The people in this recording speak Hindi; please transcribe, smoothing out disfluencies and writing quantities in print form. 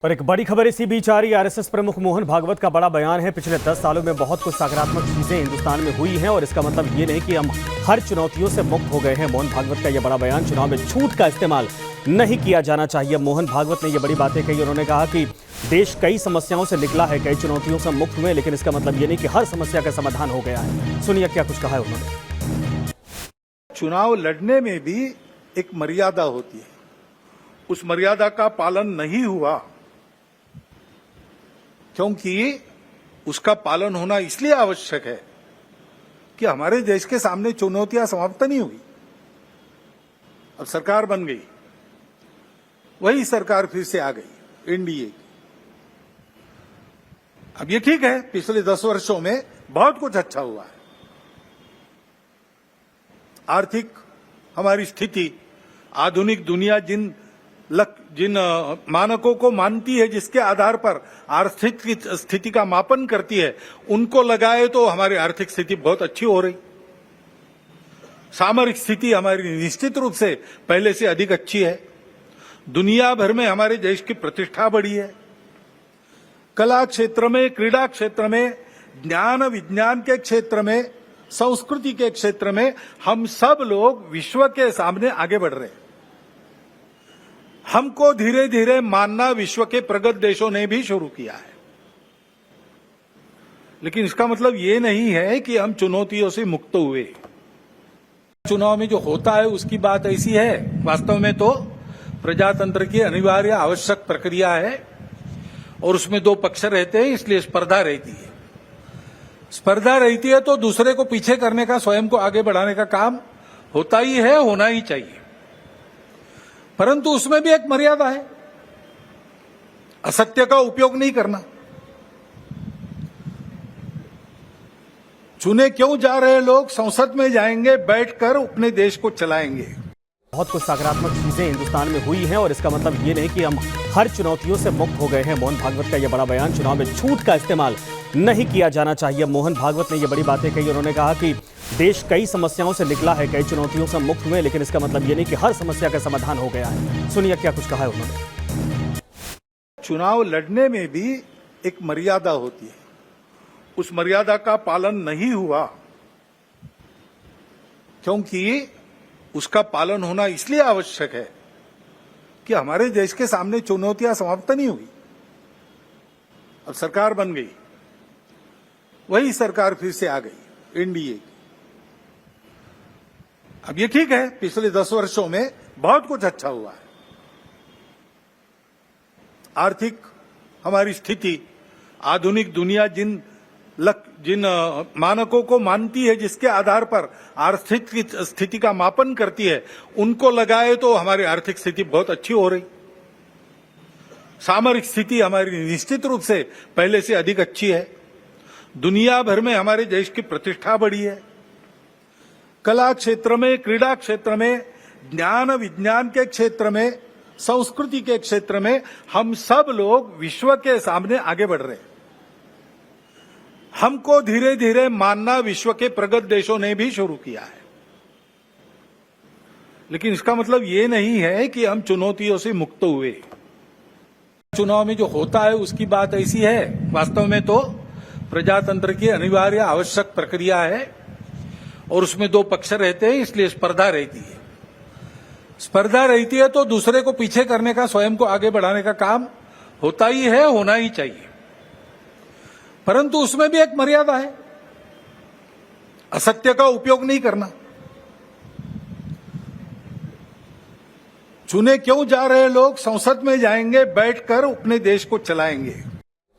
और एक बड़ी खबर इसी बीच आ रही है। आरएसएस प्रमुख मोहन भागवत का बड़ा बयान है। पिछले 10 सालों में बहुत कुछ सकारात्मक चीजें हिंदुस्तान में हुई हैं और इसका मतलब ये नहीं कि हम हर चुनौतियों से मुक्त हो गए हैं। मोहन भागवत का यह बड़ा बयान, चुनाव में झूठ का इस्तेमाल नहीं किया जाना चाहिए। मोहन भागवत ने यह बड़ी बातें कही। उन्होंने कहा कि देश कई समस्याओं से निकला है, कई चुनौतियों से मुक्त हुए, लेकिन इसका मतलब ये नहीं कि हर समस्या का समाधान हो गया है। सुनिए क्या कुछ कहा है उन्होंने। चुनाव लड़ने में भी एक मर्यादा होती है, उस मर्यादा का पालन नहीं हुआ क्योंकि उसका पालन होना इसलिए आवश्यक है कि हमारे देश के सामने चुनौतियां समाप्त नहीं हुई। अब सरकार बन गई, वही सरकार फिर से आ गई एनडीए। अब ये ठीक है, पिछले 10 वर्षों में बहुत कुछ अच्छा हुआ है। आर्थिक हमारी स्थिति, आधुनिक दुनिया जिन मानकों को मानती है, जिसके आधार पर आर्थिक स्थिति का मापन करती है, उनको लगाए तो हमारी आर्थिक स्थिति बहुत अच्छी हो रही। सामरिक स्थिति हमारी निश्चित रूप से पहले से अधिक अच्छी है। दुनिया भर में हमारे देश की प्रतिष्ठा बढ़ी है। कला क्षेत्र में, क्रीड़ा क्षेत्र में, ज्ञान विज्ञान के क्षेत्र में, संस्कृति के क्षेत्र में हम सब लोग विश्व के सामने आगे बढ़ रहे हैं। हमको धीरे धीरे मानना विश्व के प्रगत देशों ने भी शुरू किया है, लेकिन इसका मतलब ये नहीं है कि हम चुनौतियों से मुक्त हुए। चुनाव में जो होता है उसकी बात ऐसी है, वास्तव में तो प्रजातंत्र की अनिवार्य आवश्यक प्रक्रिया है और उसमें दो पक्ष रहते हैं, इसलिए स्पर्धा रहती है। स्पर्धा रहती है तो दूसरे को पीछे करने का, स्वयं को आगे बढ़ाने का काम होता ही है, होना ही चाहिए, परंतु उसमें भी एक मर्यादा है। असत्य का उपयोग नहीं करना। चुने क्यों जा रहे लोग संसद में जाएंगे, बैठकर अपने देश को चलाएंगे। बहुत कुछ सकारात्मक चीजें हिंदुस्तान में हुई हैं और इसका मतलब ये नहीं कि हम हर चुनौतियों से मुक्त हो गए हैं। मोहन भागवत का यह बड़ा बयान, चुनाव में झूठ का इस्तेमाल नहीं किया जाना चाहिए। मोहन भागवत ने यह बड़ी बातें कही। उन्होंने कहा कि देश कई समस्याओं से निकला है, कई चुनौतियों से मुक्त हुए, लेकिन इसका मतलब ये नहीं कि हर समस्या का समाधान हो गया है। सुनिए क्या कुछ कहा है उन्होंने। चुनाव लड़ने में भी एक मर्यादा होती है, उस मर्यादा का पालन नहीं हुआ क्योंकि उसका पालन होना इसलिए आवश्यक है कि हमारे देश के सामने चुनौतियां समाप्त नहीं हुई। अब सरकार बन गई, वही सरकार फिर से आ गई एनडीए। अब ये ठीक है, पिछले 10 वर्षों में बहुत कुछ अच्छा हुआ है। आर्थिक हमारी स्थिति, आधुनिक दुनिया जिन मानकों को मानती है, जिसके आधार पर आर्थिक स्थिति का मापन करती है, उनको लगाए तो हमारी आर्थिक स्थिति बहुत अच्छी हो रही। सामरिक स्थिति हमारी निश्चित रूप से पहले से अधिक अच्छी है। दुनिया भर में हमारे देश की प्रतिष्ठा बढ़ी है। कला क्षेत्र में, क्रीड़ा क्षेत्र में, ज्ञान विज्ञान के क्षेत्र में, संस्कृति के क्षेत्र में हम सब लोग विश्व के सामने आगे बढ़ रहे हैं। हमको धीरे धीरे मानना विश्व के प्रगत देशों ने भी शुरू किया है, लेकिन इसका मतलब ये नहीं है कि हम चुनौतियों से मुक्त हुए। चुनाव में जो होता है उसकी बात ऐसी है, वास्तव में तो प्रजातंत्र की अनिवार्य आवश्यक प्रक्रिया है और उसमें दो पक्ष रहते हैं, इसलिए स्पर्धा रहती है। स्पर्धा रहती है तो दूसरे को पीछे करने का, स्वयं को आगे बढ़ाने का काम होता ही है, होना ही चाहिए, परंतु उसमें भी एक मर्यादा है। असत्य का उपयोग नहीं करना। चुने क्यों जा रहे लोग संसद में जाएंगे, बैठकर अपने देश को चलाएंगे।